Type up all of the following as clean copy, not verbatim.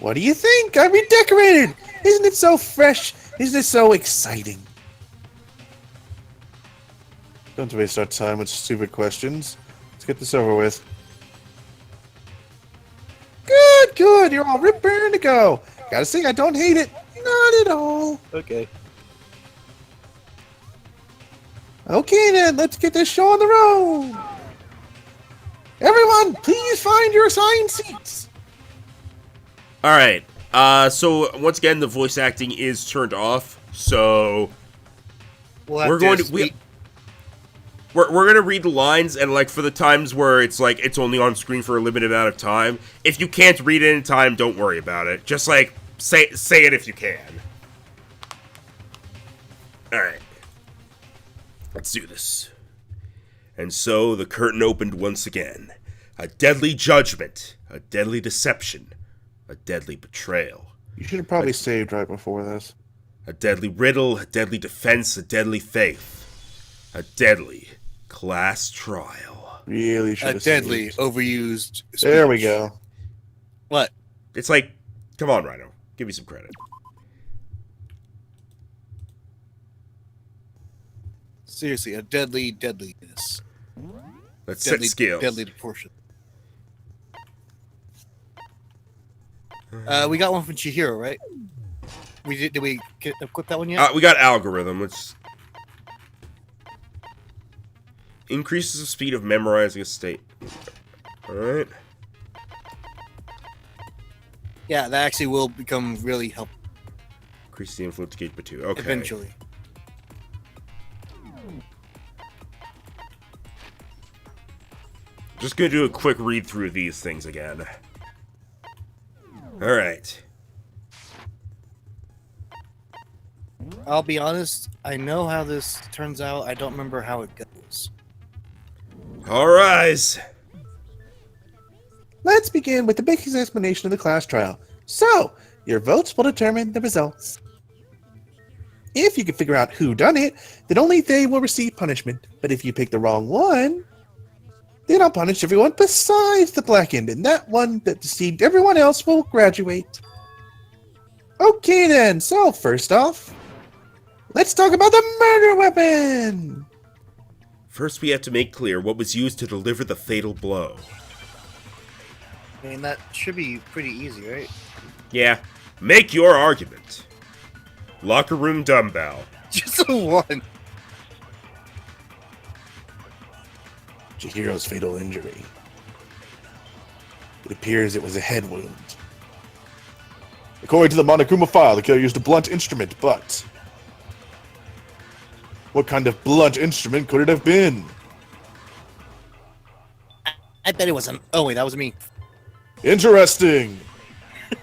What do you think? I redecorated! Isn't it so fresh? Isn't it so exciting? Don't waste our time with stupid questions. Let's get this over with. Good, good. You're all raring to go. Gotta say, I don't hate it. Not at all. Okay. Okay then, let's get this show on the road. Everyone, please find your assigned seats. All right. So once again, the voice acting is turned off. So we're going to we're gonna read the lines, and like for the times where it's like it's only on screen for a limited amount of time. If you can't read it in time, don't worry about it. Just like say it if you can. All right. Let's do this. And so the curtain opened once again. A deadly judgment, a deadly deception, a deadly betrayal. You should have probably saved right before this. A deadly riddle, a deadly defense, a deadly faith. A deadly class trial. Really should have A deadly, saved. overused speech. There we go. What? It's like, come on, Rhino. Give me some credit. Seriously, a deadly deadliness. Let's Deadly, set scales. deadly proportion. We got one from Chihiro, right? Did we equip that one yet? We got algorithm. Let's increases the speed of memorizing a state. All right. Yeah, that actually will become really helpful Increase the influence gauge by 2. Okay. eventually. Just gonna do a quick read through of these things again. All right. I'll be honest, I know how this turns out. I don't remember how it goes. All rise. Let's begin with the basic explanation of the class trial. So, your votes will determine the results. If you can figure out who done it, then only they will receive punishment. But if you pick the wrong one, then I'll punish everyone besides the blackened, and that one that deceived everyone else will graduate. Okay then, so first off, let's talk about the murder weapon! First, we have to make clear what was used to deliver the fatal blow. I mean, that should be pretty easy, right? Yeah, make your argument. Locker room dumbbell. Just a one. Chihiro's fatal injury. It appears it was a head wound. According to the Monokuma file, the killer used a blunt instrument, but what kind of blunt instrument could it have been? I bet it wasn't. Oh, wait, that was me. Interesting!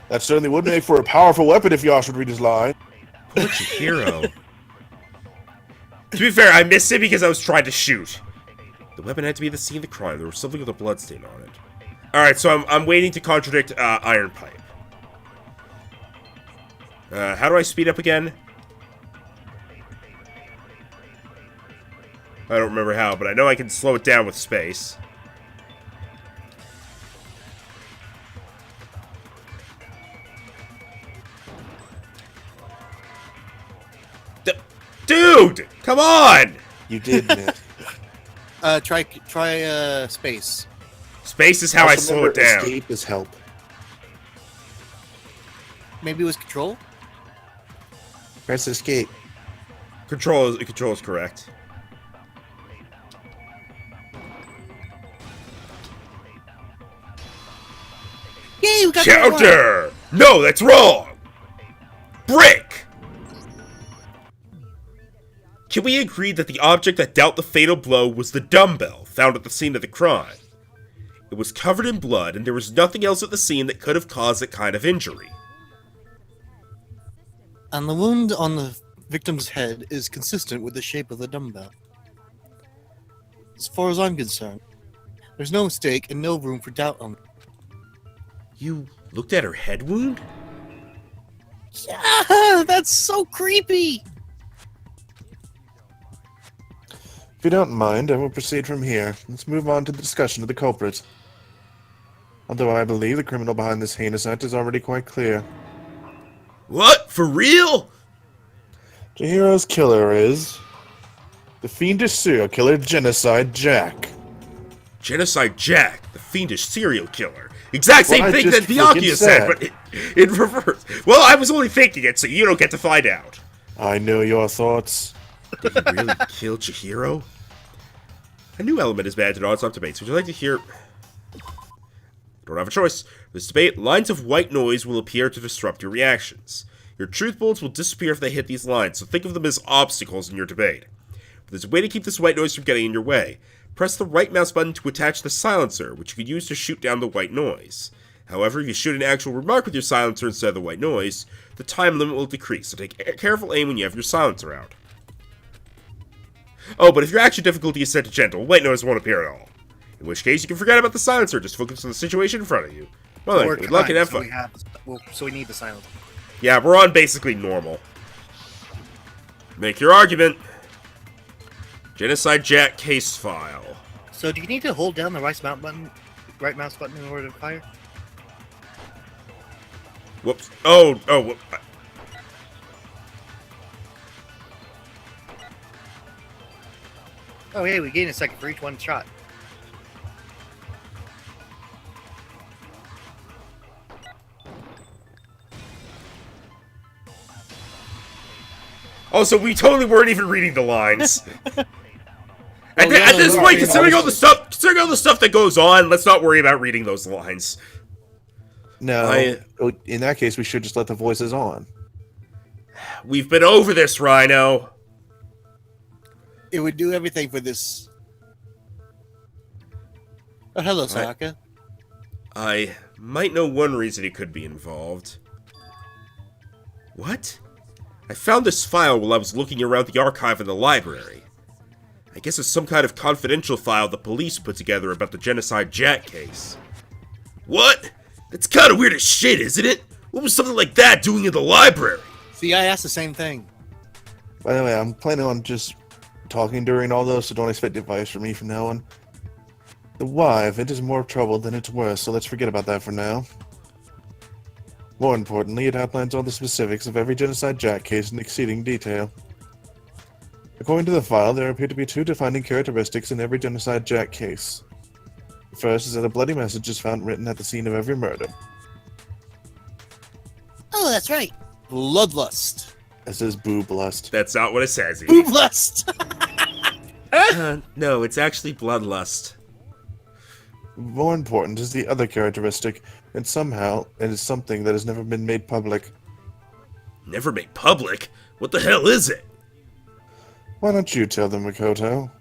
That certainly would make for a powerful weapon if Yosh would read his line. Poor Chihiro. To be fair, I missed it because I was trying to shoot. The weapon had to be the scene of the crime. There was something with a bloodstain on it. Alright, so I'm waiting to contradict Iron Pipe. How do I speed up again? I don't remember how, but I know I can slow it down with space. Dude! Come on! You did miss. Try space. Space is how I Also slow it remember, down. Escape is help. Maybe it was control? Press escape. Control is correct. Yay, we got that one! Counter! No, that's wrong! Brick! Can we agree that the object that dealt the fatal blow was the dumbbell found at the scene of the crime? It was covered in blood, and there was nothing else at the scene that could have caused that kind of injury. And the wound on the victim's head is consistent with the shape of the dumbbell. As far as I'm concerned, there's no mistake and no room for doubt on it. You looked at her head wound? Yeah, that's so creepy! If you don't mind, I will proceed from here. Let's move on to the discussion of the culprit. Although I believe the criminal behind this heinous act is already quite clear. What? For real? Chihiro's killer is the fiendish serial killer Genocide Jack. Genocide Jack, the fiendish serial killer. Exact same What I thing that just Byakuya freaking said, said. but in reverse. Well, I was only thinking it, so you don't get to find out. I know your thoughts. Did he really kill Chihiro? A new element is added to non-stop debates. Would you like to hear... Don't have a choice. This debate, lines of white noise will appear to disrupt your reactions. Your truth bullets will disappear if they hit these lines, so think of them as obstacles in your debate. But there's a way to keep this white noise from getting in your way. Press the right mouse button to attach the silencer, which you could use to shoot down the white noise. However, if you shoot an actual remark with your silencer instead of the white noise, the time limit will decrease, so take careful aim when you have your silencer out. Oh, but if your action difficulty is set to gentle, white noise won't appear at all. In which case, you can forget about the silencer, just focus on the situation in front of you. Well then, good luck and have fun. So we need the silencer. Yeah, we're on basically normal. Make your argument. Genocide Jack case file. So do you need to hold down the right mouse button in order to fire? Whoops. Oh, whoop. Oh, hey, we gain a second for each one shot. Oh, so we totally weren't even reading the lines. At yeah, this point, considering all the stuff that goes on, let's not worry about reading those lines. No, in that case, we should just let the voices on. We've been over this, Rhino. It would do everything for this. Oh, hello, Sayaka. I might know one reason he could be involved. What? I found this file while I was looking around the archive in the library. I guess it's some kind of confidential file the police put together about the Genocide Jack case. What? That's kind of weird as shit, isn't it? What was something like that doing in the library? See, I asked the same thing. By the way, I'm planning on just talking during all those, so don't expect advice from me from now on. The why of it is more trouble than it's worth, so let's forget about that for now. More importantly, it outlines all the specifics of every Genocide Jack case in exceeding detail. According to the file, there appear to be two defining characteristics in every Genocide Jack case. The first is that a bloody message is found written at the scene of every murder. Oh, that's right. Bloodlust. It says booblust. That's not what it says. Booblust! No, it's actually bloodlust. More important is the other characteristic, and somehow it is something that has never been made public. Never made public? What the hell is it? Why don't you tell them, Makoto?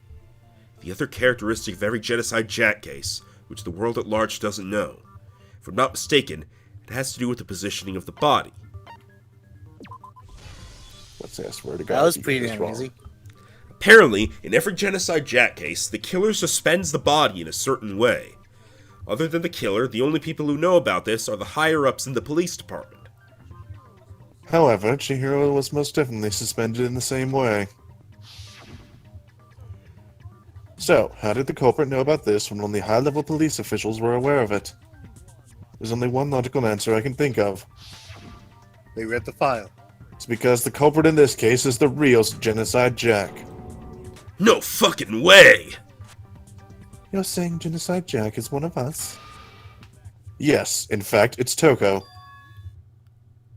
The other characteristic of every Genocide Jack case, which the world at large doesn't know. If I'm not mistaken, it has to do with the positioning of the body. Let's say I swear to God. That was you get pretty this wrong. easy. Apparently, in every Genocide Jack case, the killer suspends the body in a certain way. Other than the killer, the only people who know about this are the higher-ups in the police department. However, Chihiro was most definitely suspended in the same way. So, how did the culprit know about this when only high-level police officials were aware of it? There's only one logical answer I can think of. They read the file. It's because the culprit in this case is the real Genocide Jack. No fucking way! You're saying Genocide Jack is one of us? Yes, in fact, it's Toko.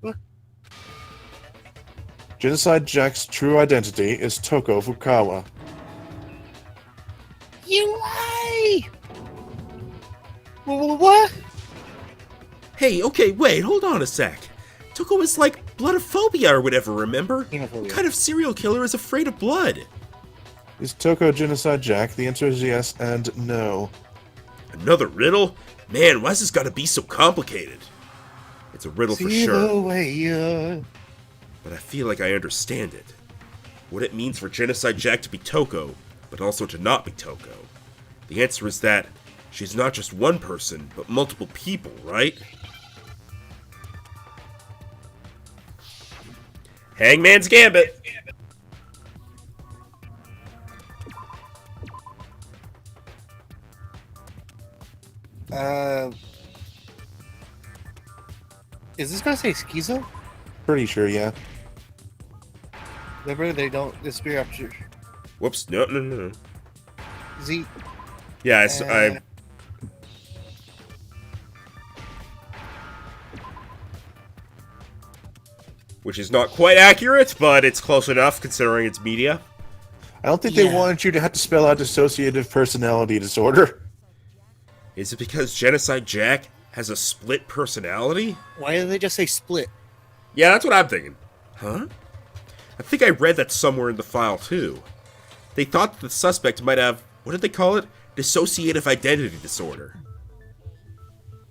What? Genocide Jack's true identity is Toko Fukawa. You lie! What? Hey, okay, wait, hold on a sec. Toko is like bloodophobia or whatever, remember? Xenophobia. What kind of serial killer is afraid of blood? Is Toko Genocide Jack? The answer is yes and no. Another riddle? Man, why's this gotta be so complicated? It's a riddle for sure, but I feel like I understand it. What it means for Genocide Jack to be Toko, but also to not be Toko. The answer is that she's not just one person, but multiple people, right? Hangman's Gambit! Is this gonna say schizo? Pretty sure, yeah. Remember, they don't disappear after Whoops. No. Z. Yeah, I which is not quite accurate, but it's close enough considering it's media. I don't think they wanted you to have to spell out dissociative personality disorder. Is it because Genocide Jack has a split personality? Why did they just say split? Yeah, that's what I'm thinking. Huh? I think I read that somewhere in the file, too. They thought that the suspect might have, what did they call it? Dissociative identity disorder.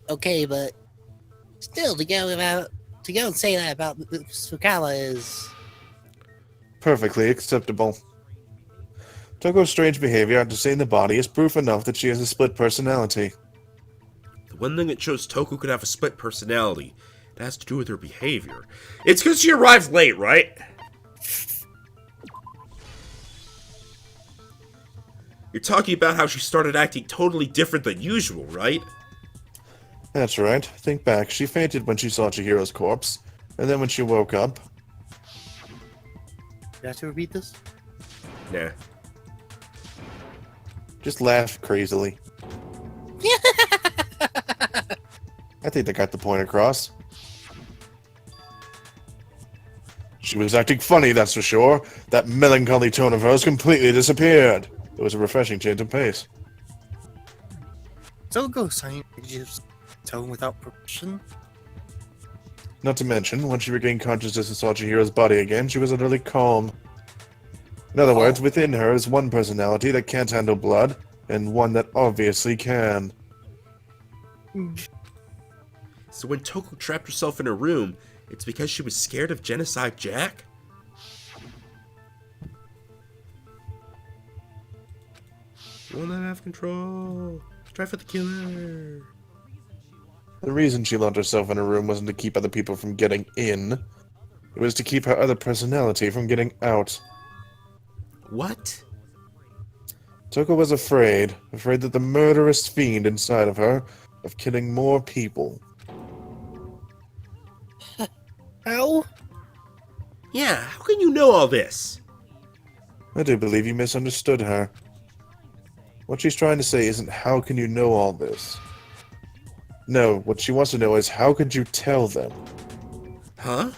Okay, but still, to go and say that about Sukala is... Perfectly acceptable. Toko's strange behavior after seeing the body is proof enough that she has a split personality. The one thing that shows Toko could have a split personality, it has to do with her behavior. It's because she arrived late, right? You're talking about how she started acting totally different than usual, right? That's right. Think back. She fainted when she saw Chihiro's corpse. And then when she woke up... Do I have to repeat this? Nah. Just laughed crazily. I think they got the point across. She was acting funny, that's for sure. That melancholy tone of hers completely disappeared. It was a refreshing change of pace. Togo signing just tone without permission? Not to mention, once she regained consciousness and saw Chihiro's body again, she was utterly calm. In other words, within her is one personality that can't handle blood, and one that obviously can. So when Toko trapped herself in her room, it's because she was scared of Genocide Jack? You will not have control. Strive for the killer. The reason she locked herself in her room wasn't to keep other people from getting in. It was to keep her other personality from getting out. What? Toko was afraid that the murderous fiend inside of her, of killing more people. How? Yeah, how can you know all this? I do believe you misunderstood her. What she's trying to say isn't how can you know all this. No, what she wants to know is how could you tell them? Huh?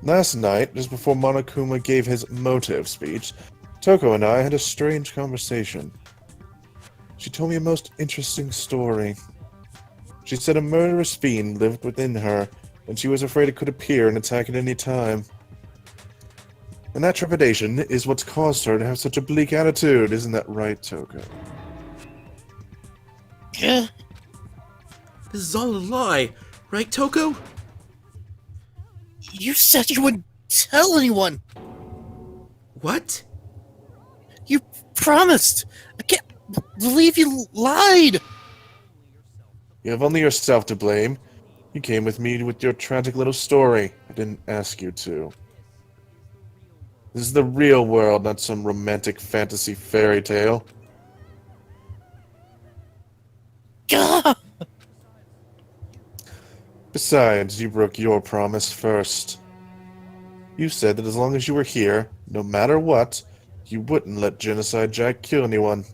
Last night, just before Monokuma gave his motive speech, Toko and I had a strange conversation. She told me a most interesting story. She said a murderous fiend lived within her, and she was afraid it could appear and attack at any time. And that trepidation is what's caused her to have such a bleak attitude, isn't that right, Toko? Yeah. This is all a lie, right, Toko? You said you wouldn't tell anyone! What? You promised! I can't believe you lied! You have only yourself to blame. You came with me with your tragic little story. I didn't ask you to. This is the real world, not some romantic fantasy fairy tale. Gah! Besides, you broke your promise first. You said that as long as you were here, no matter what, you wouldn't let Genocide Jack kill anyone.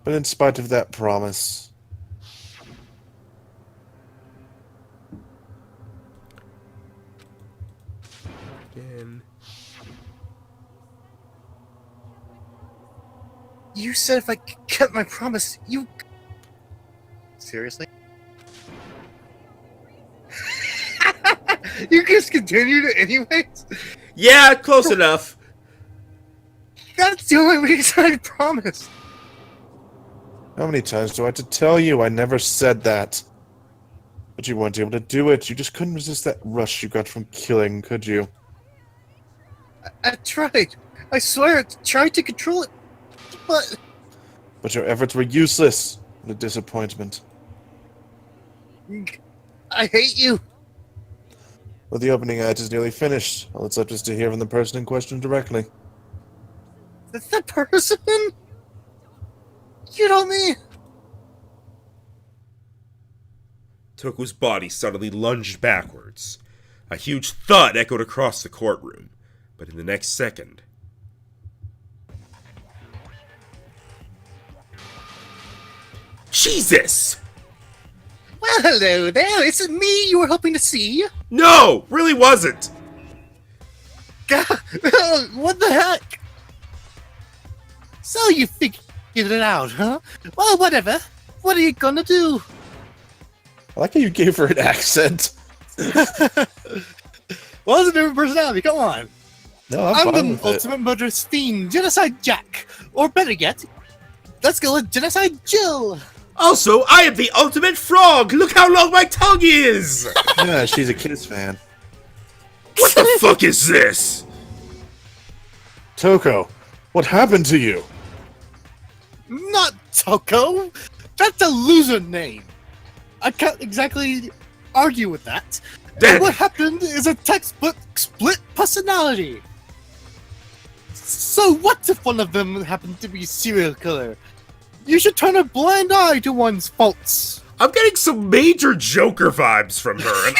But in spite of that promise... Again. You said if I kept my promise, you... Seriously? You just continued it anyways? Yeah, close enough. That's the only reason I promised. How many times do I have to tell you I never said that? But you weren't able to do it. You just couldn't resist that rush you got from killing, could you? I tried. I swear, I tried to control it. But your efforts were useless. What a disappointment. I hate you. Well, the opening act is nearly finished. All that's left is to hear from the person in question directly. That's the person? You know me. Toko's body suddenly lunged backwards. A huge thud echoed across the courtroom, but in the next second... Jesus! Well, hello there. Is it me you were hoping to see? No! Really wasn't! What the heck? So you figured it out, huh? Well, whatever. What are you gonna do? I like how you gave her an accent. Well, it's a different personality. Come on. No, I'm fine the with it. ultimate murderous fiend, Genocide Jack. Or better yet, let's go with Genocide Jill. Also, I am the ultimate frog! Look how long my tongue is! Yeah, she's a Kiss fan. What the fuck is this? Toko, what happened to you? Not Toko. That's a loser name. I can't exactly argue with that. Then- And what happened is a textbook split personality. So what if one of them happened to be a serial killer? You should turn a blind eye to one's faults. I'm getting some major Joker vibes from her, and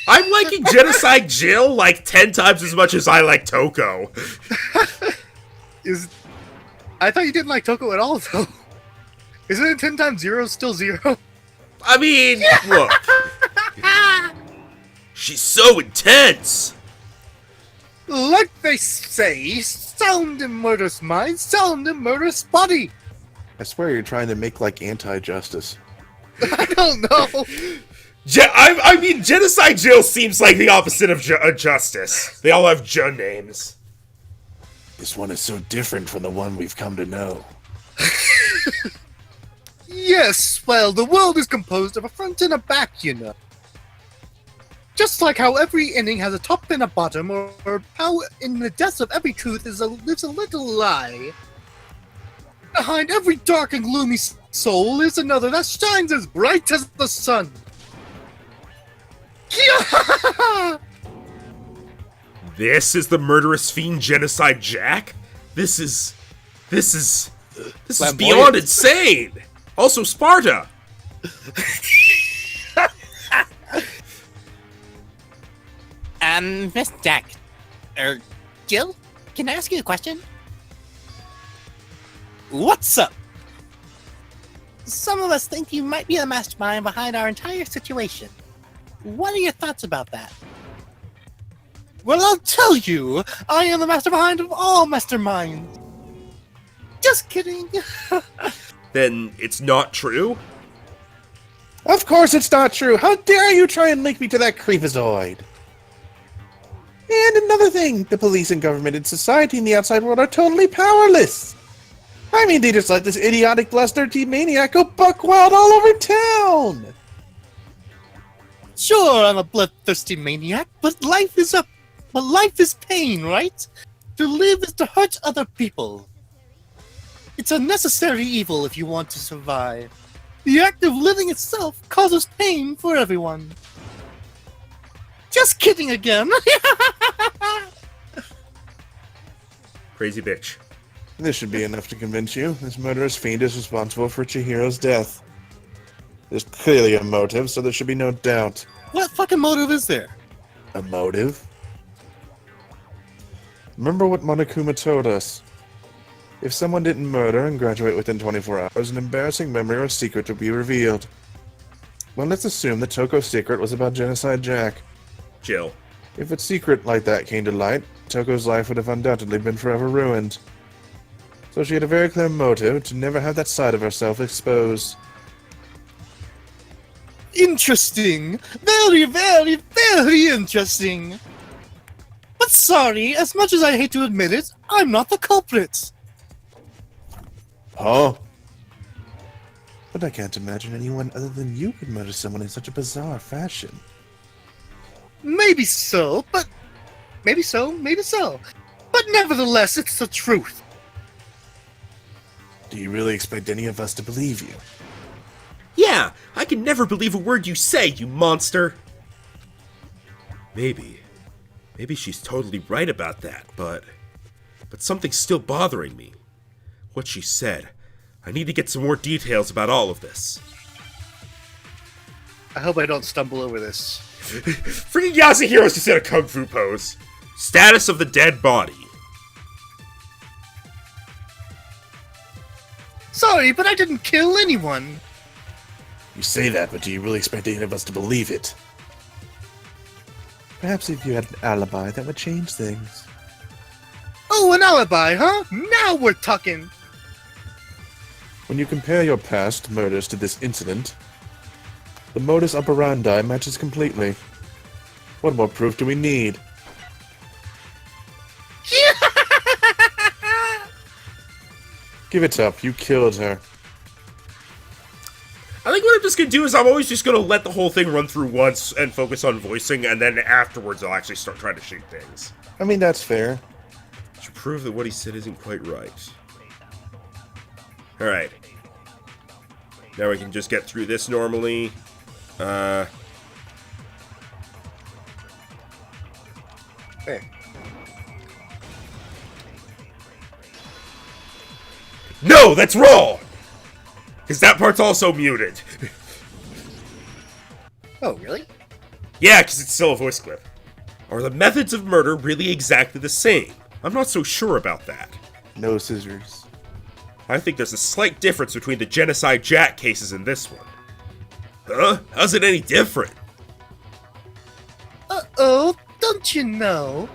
I'm liking Genocide Jill like 10 times as much as I like Toko. I thought you didn't like Toko at all, though. Isn't it 10 times 0 still 0? I mean, look. She's so intense. Like they say, sound in murderous mind, sound in murderous body. I swear you're trying to make like anti-justice. I don't know. I mean, Genocide Jill seems like the opposite of Justice. They all have J names. This one is so different from the one we've come to know. Yes, well, the world is composed of a front and a back, you know. Just like how every inning has a top and a bottom, or how in the depths of every truth lives a little lie. Behind every dark and gloomy soul is another that shines as bright as the sun. This is the murderous fiend Genocide Jack? This is Flamboyant. beyond insane! Also Sparta! Miss Jack, Jill, can I ask you a question? What's up? Some of us think you might be the mastermind behind our entire situation. What are your thoughts about that? Well, I'll tell you, I am the mastermind of all masterminds. Just kidding. Then it's not true? Of course it's not true! How dare you try and link me to that creepazoid! And another thing, the police and government and society and the outside world are totally powerless! I mean, they just let this idiotic bloodthirsty maniac go buck wild all over town! Sure, I'm a bloodthirsty maniac, but life is pain, right? To live is to hurt other people. It's a necessary evil if you want to survive. The act of living itself causes pain for everyone. Just kidding again. Crazy bitch. This should be enough to convince you. This murderous fiend is responsible for Chihiro's death. There's clearly a motive, so there should be no doubt. What fucking motive is there? A motive? Remember what Monokuma told us. If someone didn't murder and graduate within 24 hours, an embarrassing memory or secret would be revealed. Well, let's assume that Toko's secret was about Genocide Jack. Jill. If a secret like that came to light, Toko's life would have undoubtedly been forever ruined. So she had a very clear motive to never have that side of herself exposed. Interesting. Very, very, very interesting. But sorry, as much as I hate to admit it, I'm not the culprit. Huh? But I can't imagine anyone other than you could murder someone in such a bizarre fashion. Maybe so, but... Maybe so, maybe so. But nevertheless, it's the truth. Do you really expect any of us to believe you? Yeah, I can never believe a word you say, you monster! Maybe she's totally right about that, but something's still bothering me. What she said. I need to get some more details about all of this. I hope I don't stumble over this. Freaking Yasuhiro's just in a kung fu pose. Status of the dead body. Sorry, but I didn't kill anyone. You say that, but do you really expect any of us to believe it? Perhaps if you had an alibi, that would change things. Oh, an alibi, huh? Now we're talking. When you compare your past murders to this incident, the modus operandi matches completely. What more proof do we need? Give it up, you killed her. I think what I'm just gonna do is I'm always just gonna let the whole thing run through once and focus on voicing, and then afterwards I'll actually start trying to shoot things. I mean, that's fair. To prove that what he said isn't quite right. Alright. Now we can just get through this normally. Hey. No, that's wrong! Because that part's also muted. Oh, really? Yeah, because it's still a voice clip. Are the methods of murder really exactly the same? I'm not so sure about that. No scissors. I think there's a slight difference between the Genocide Jack cases and this one. Huh? How's it any different? Uh-oh, don't you know?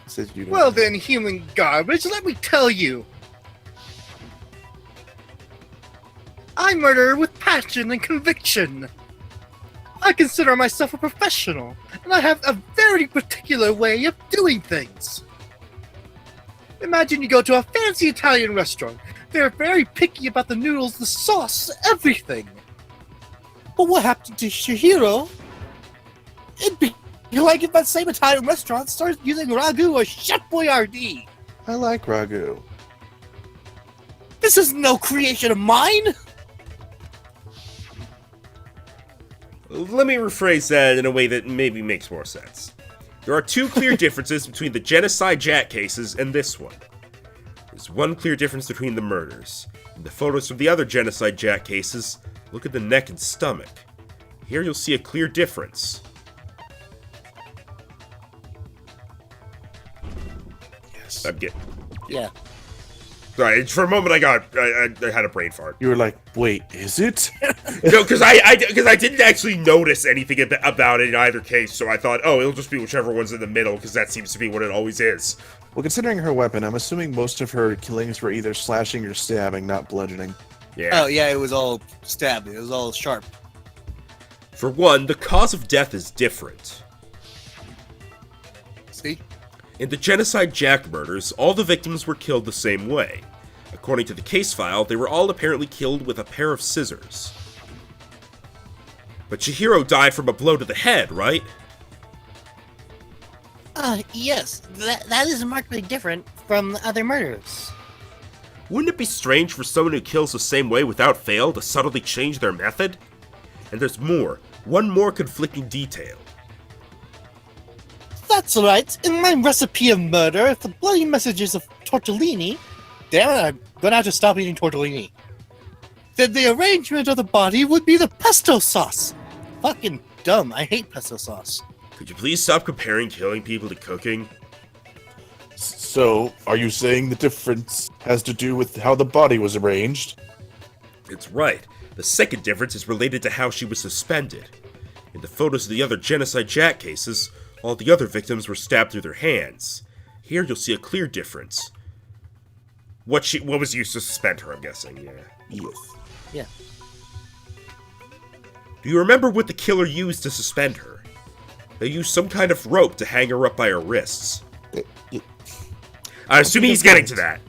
Says you don't. Well then, human garbage, let me tell you. I murder with passion and conviction. I consider myself a professional, and I have a very particular way of doing things. Imagine you go to a fancy Italian restaurant. They're very picky about the noodles, the sauce, everything. But what happened to Shihiro? It'd be like if that same Italian restaurant starts using ragu or Chef Boyardee. I like ragu. This is no creation of mine! Let me rephrase that in a way that maybe makes more sense. There are two clear differences between the Genocide Jack cases and this one. There's one clear difference between the murders. In the photos from the other Genocide Jack cases, look at the neck and stomach. Here you'll see a clear difference. Yes. I'm getting... Yeah. Sorry, for a moment I had a brain fart. You were like, wait, is it? No, because I didn't actually notice anything about it in either case, so I thought, oh, it'll just be whichever one's in the middle, because that seems to be what it always is. Well, considering her weapon, I'm assuming most of her killings were either slashing or stabbing, not bludgeoning. Yeah. Oh, yeah, it was all stabbing. It was all sharp. For one, the cause of death is different. See? In the Genocide Jack murders, all the victims were killed the same way. According to the case file, they were all apparently killed with a pair of scissors. But Chihiro died from a blow to the head, right? Yes. That is markedly different from the other murders. Wouldn't it be strange for someone who kills the same way without fail to subtly change their method? And there's more. One more conflicting detail. That's right. In my recipe of murder, if the bloody messages of tortellini, damn it, I'm gonna have to stop eating tortellini. Then the arrangement of the body would be the pesto sauce. Fucking dumb. I hate pesto sauce. Could you please stop comparing killing people to cooking? So, are you saying the difference has to do with how the body was arranged? It's right. The second difference is related to how she was suspended. In the photos of the other Genocide Jack cases, all the other victims were stabbed through their hands. Here you'll see a clear difference. What was used to suspend her, I'm guessing, yeah. Yes. Yeah. Do you remember what the killer used to suspend her? They used some kind of rope to hang her up by her wrists. I'm assuming he's getting to that.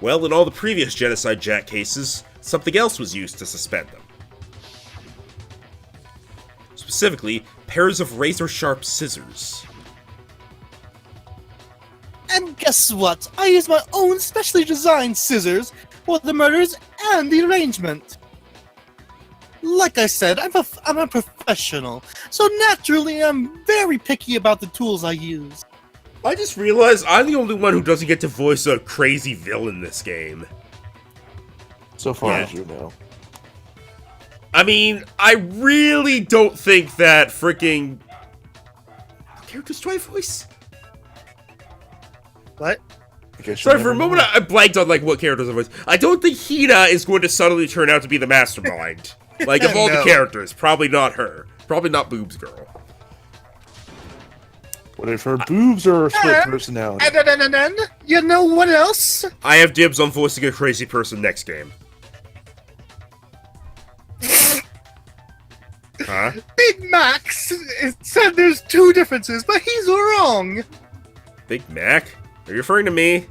Well, in all the previous Genocide Jack cases, something else was used to suspend them. Specifically, pairs of razor-sharp scissors. And guess what? I use my own specially designed scissors for the murders and the arrangement. Like I said, I'm a professional, so naturally I'm very picky about the tools I use. I just realized I'm the only one who doesn't get to voice a crazy villain in this game. So far Yeah. as you know. I mean, I really don't think that freaking... What character's do I voice? What? Sorry, for a moment I blanked on like what characters I voice. I don't think Hina is going to suddenly turn out to be the mastermind. Like, of all the characters, probably not her. Probably not Boobs Girl. What if her boobs are split personality? And you know what else? I have dibs on voicing a crazy person next game. Huh? Big Max said there's 2 differences, but he's wrong. Big Mac? Are you referring to me?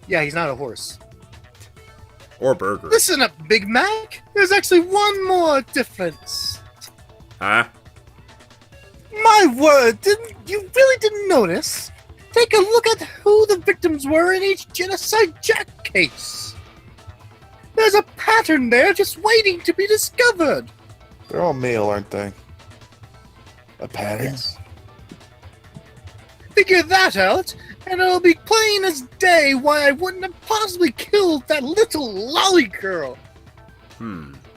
Yeah, he's not a horse. Or Burger? Listen up, Big Mac. There's actually one more difference. Huh? My word, you really didn't notice? Take a look at who the victims were in each Genocide Jack case. There's a pattern there just waiting to be discovered. They're all male, aren't they? A pattern? Yes. Figure that out, and it'll be plain as day why I wouldn't have possibly killed that little lolly girl.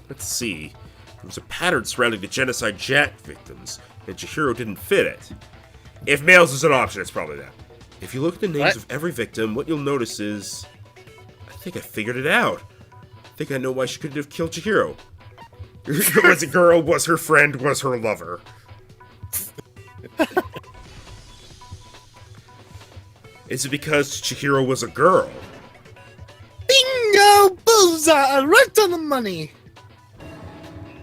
Let's see. There was a pattern surrounding the Genocide Jack victims, and Chihiro didn't fit it. If males is an option, it's probably that. If you look at the names of every victim, what you'll notice is... I think I figured it out. I think I know why she couldn't have killed Chihiro. Was a girl, was her friend, was her lover. Is it because Chihiro was a girl? Bingo! Bullseye! Right on the money!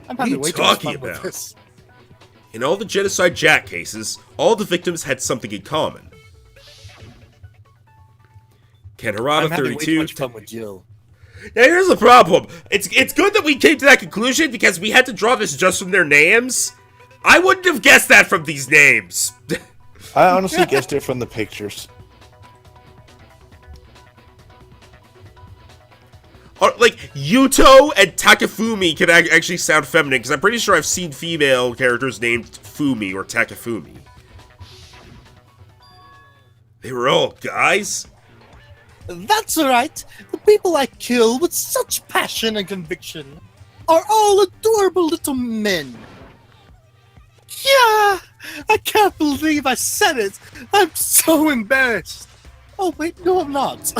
I'm What are you talking about? In all the Genocide Jack cases, all the victims had something in common. Ken Harada, I'm having way 32. too much fun with Jill. Now here's the problem. It's good that we came to that conclusion because we had to draw this just from their names. I wouldn't have guessed that from these names. I honestly guessed it from the pictures. Like, Yuto and Takafumi can actually sound feminine, because I'm pretty sure I've seen female characters named Fumi or Takafumi. They were all guys? That's right. The people I kill with such passion and conviction are all adorable little men. Yeah, I can't believe I said it. I'm so embarrassed. Oh, wait, no, I'm not.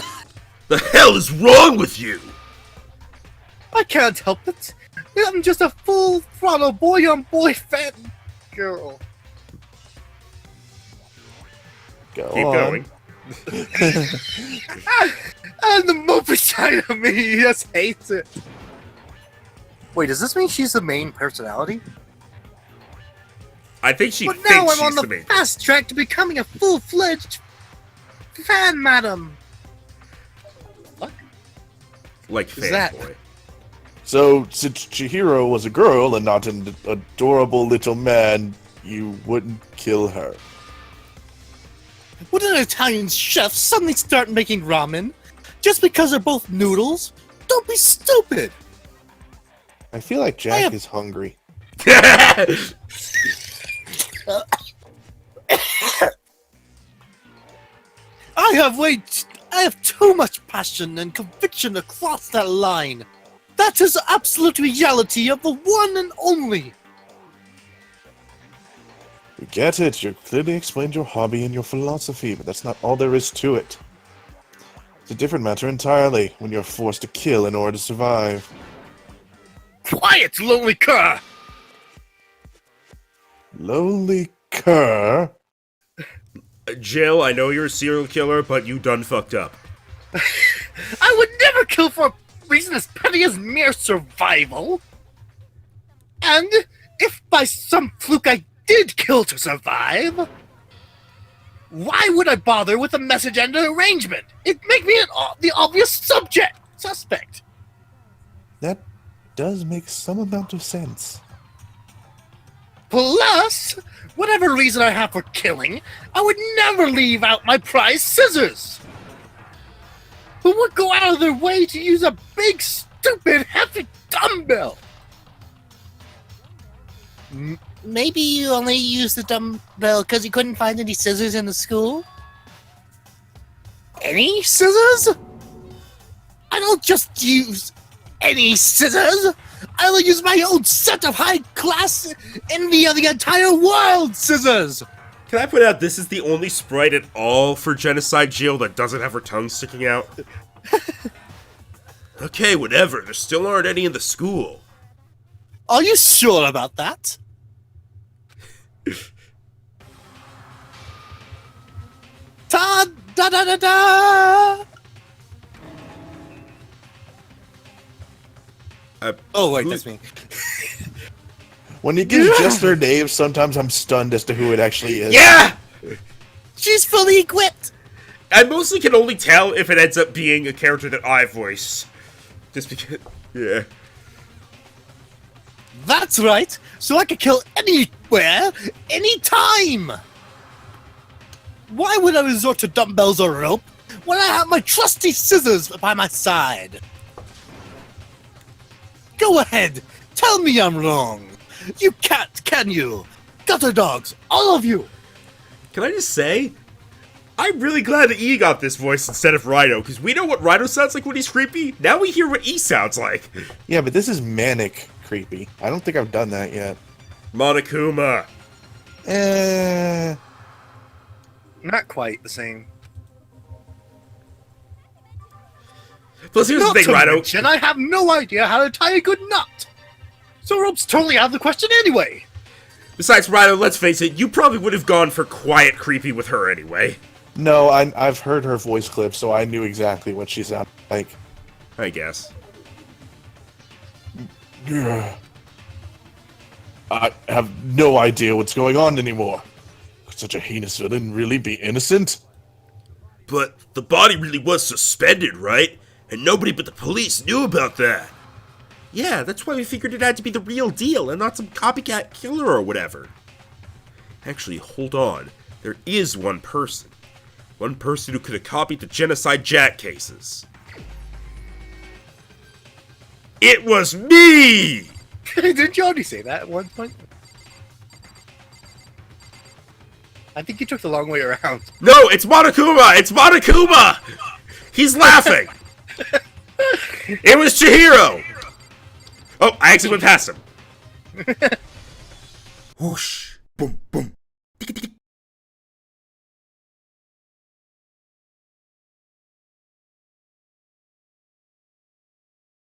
The hell is wrong with you? I can't help it. I'm just a full-throttle boy-on-boy fan girl. Go Keep on. going. And the mopey side of me just hates it. Wait, does this mean she's the main personality? I think she But thinks now I'm she's on the the main. fast track to becoming a full-fledged fan madam. Like Who's that? fanboy. So, since Chihiro was a girl and not an adorable little man, you wouldn't kill her. Would an Italian chef suddenly start making ramen? Just because they're both noodles? Don't be stupid! I feel like Jack is hungry. I have too much passion and conviction to cross that line. That is the absolute reality of the one and only. We get it. You clearly explained your hobby and your philosophy, but that's not all there is to it. It's a different matter entirely when you're forced to kill in order to survive. Quiet, lonely cur! Lonely cur? Jill, I know you're a serial killer, but you done fucked up. I would never kill for a reason as petty as mere survival. And if by some fluke I did kill to survive, why would I bother with a message and an arrangement? It'd make me the obvious suspect. That does make some amount of sense. Plus, whatever reason I have for killing, I would never leave out my prized scissors. Who would go out of their way to use a big, stupid, hefty dumbbell? Maybe you only used the dumbbell because you couldn't find any scissors in the school? Any scissors? I don't just use any scissors. I'll use my own set of high-class envy of the entire world, Scissors! Can I point out this is the only sprite at all for Genocide Jill that doesn't have her tongue sticking out? Okay, whatever. There still aren't any in the school. Are you sure about that? Ta-da-da-da-da! Oh, wait, that's me. When you give just their names, sometimes I'm stunned as to who it actually is. Yeah! She's fully equipped! I mostly can only tell if it ends up being a character that I voice. Just because... Yeah. That's right! So I can kill anywhere, anytime! Why would I resort to dumbbells or rope when I have my trusty scissors by my side? Go ahead, tell me I'm wrong. You can't, can you? Gutter dogs, all of you! Can I just say, I'm really glad that E got this voice instead of Rhino, because we know what Rhino sounds like when he's creepy. Now we hear what E sounds like. Yeah, but this is manic creepy. I don't think I've done that yet. Monokuma. Not quite the same. Plus, here's the thing, Rhino. And I have no idea how to tie a good knot. So rope's totally out of the question anyway. Besides, Rhino, let's face it, you probably would have gone for quiet creepy with her anyway. No, I've heard her voice clip, so I knew exactly what she sounded like. I guess. I have no idea what's going on anymore. Could such a heinous villain really be innocent? But the body really was suspended, right? And nobody but the police knew about that. Yeah, that's why we figured it had to be the real deal and not some copycat killer or whatever. Actually, hold on. There is one person. One person who could have copied the Genocide Jack cases. It was me! Didn't you already say that at one point? I think you took the long way around. No, it's Monokuma! It's Monokuma! He's laughing! It was Chihiro! Oh, I actually went past him. Whoosh.